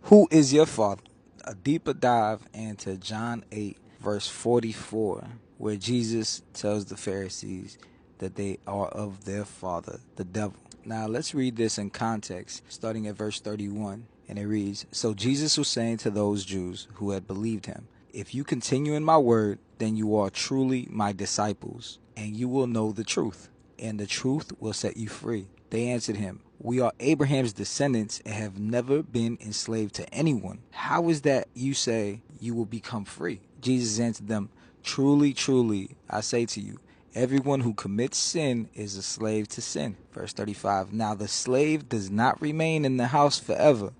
Who is your father? A deeper dive into John 8, verse 44, where Jesus tells the Pharisees that they are of their father, the devil. Now let's read this in context, starting at verse 31, and it reads, So Jesus was saying to those Jews who had believed him, If you continue in my word, then you are truly my disciples, and you will know the truth, and the truth will set you free. They answered him, We are Abraham's descendants and have never been enslaved to anyone. How is that you say you will become free? Jesus answered them, Truly, truly, I say to you, everyone who commits sin is a slave to sin. Verse 35, Now the slave does not remain in the house forever.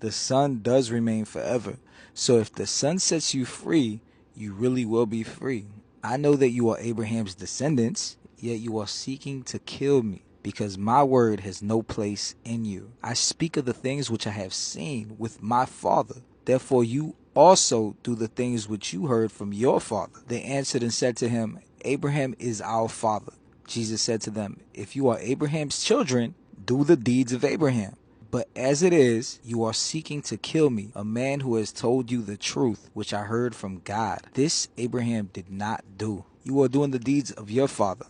The son does remain forever. So if the son sets you free, you really will be free. I know that you are Abraham's descendants, yet you are seeking to kill me, because my word has no place in you. I speak of the things which I have seen with my father. Therefore you also do the things which you heard from your father. They answered and said to him, Abraham is our father. Jesus said to them, If you are Abraham's children, do the deeds of Abraham. But as it is, you are seeking to kill me, a man who has told you the truth, which I heard from God. This Abraham did not do. You are doing the deeds of your father.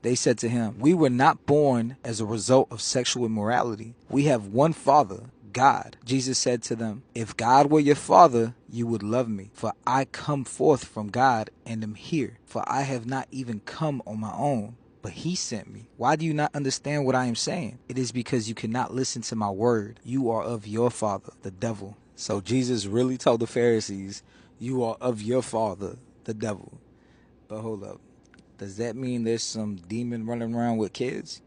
They said to him, We were not born as a result of sexual immorality. We have one father, God. Jesus said to them, If God were your father, you would love me, for I come forth from God and am here. For I have not even come on my own, but he sent me. Why do you not understand what I am saying? It is because you cannot listen to my word. You are of your father, the devil. So Jesus really told the Pharisees, you are of your father, the devil. But hold up. Does that mean there's some demon running around with kids?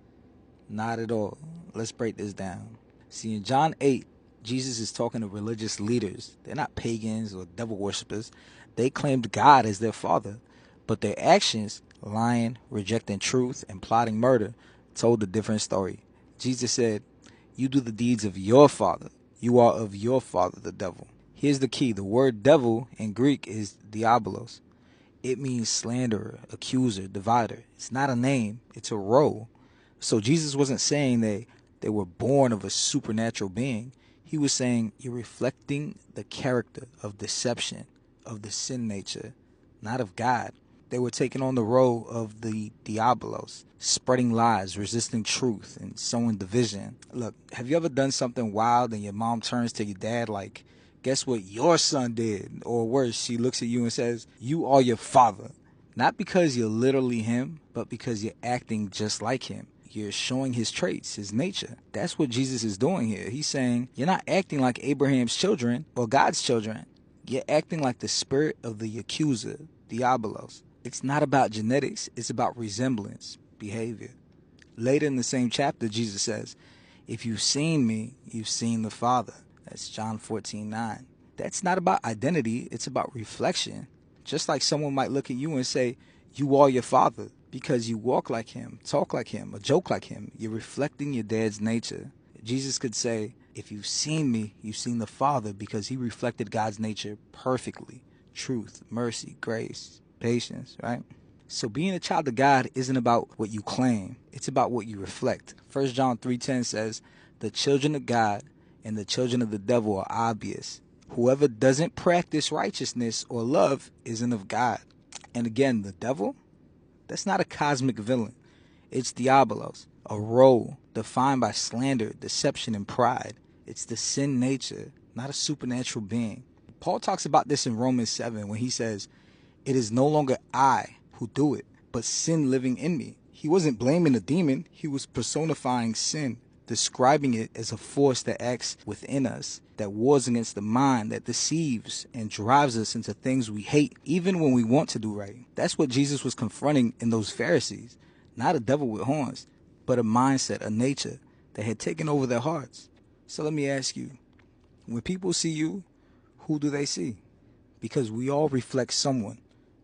Not at all. Let's break this down. See, in John 8, Jesus is talking to religious leaders. They're not pagans or devil worshippers. They claimed God as their father, but their actions, lying, rejecting truth, and plotting murder, told a different story. Jesus said, You do the deeds of your father. You are of your father, the devil. Here's the key. The word devil in Greek is diabolos. It means slanderer, accuser, divider. It's not a name, it's a role. So Jesus wasn't saying they were born of a supernatural being. He was saying you're reflecting the character of deception, of the sin nature, not of God. They were taking on the role of the diabolos, spreading lies, resisting truth, and sowing division. Look, have you ever done something wild and your mom turns to your dad like, guess what your son did? Or worse, she looks at you and says, You are your father. Not because you're literally him, but because you're acting just like him. You're showing his traits, his nature. That's what Jesus is doing here. He's saying, you're not acting like Abraham's children or God's children. You're acting like the spirit of the accuser, diabolos. It's not about genetics, it's about resemblance, behavior. Later in the same chapter, Jesus says, If you've seen me, you've seen the Father. That's John 14:9. That's not about identity, it's about reflection. Just like someone might look at you and say, You are your father, because you walk like him, talk like him, or joke like him. You're reflecting your dad's nature. Jesus could say, If you've seen me, you've seen the Father, because he reflected God's nature perfectly. Truth, mercy, grace, patience, right? So being a child of God isn't about what you claim. It's about what you reflect. 1 John 3:10 says, The children of God and the children of the devil are obvious. Whoever doesn't practice righteousness or love isn't of God. And again, the devil, that's not a cosmic villain. It's diabolos, a role defined by slander, deception, and pride. It's the sin nature, not a supernatural being. Paul talks about this in Romans 7 when he says, It is no longer I who do it, but sin living in me. He wasn't blaming a demon, he was personifying sin, describing it as a force that acts within us, that wars against the mind, that deceives and drives us into things we hate, even when we want to do right. That's what Jesus was confronting in those Pharisees. Not a devil with horns, but a mindset, a nature that had taken over their hearts. So let me ask you, when people see you, who do they see? Because we all reflect someone.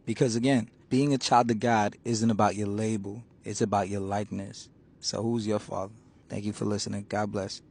Because again, being a child of God isn't about your label, it's about your likeness. So who's your father? Thank you for listening. God bless.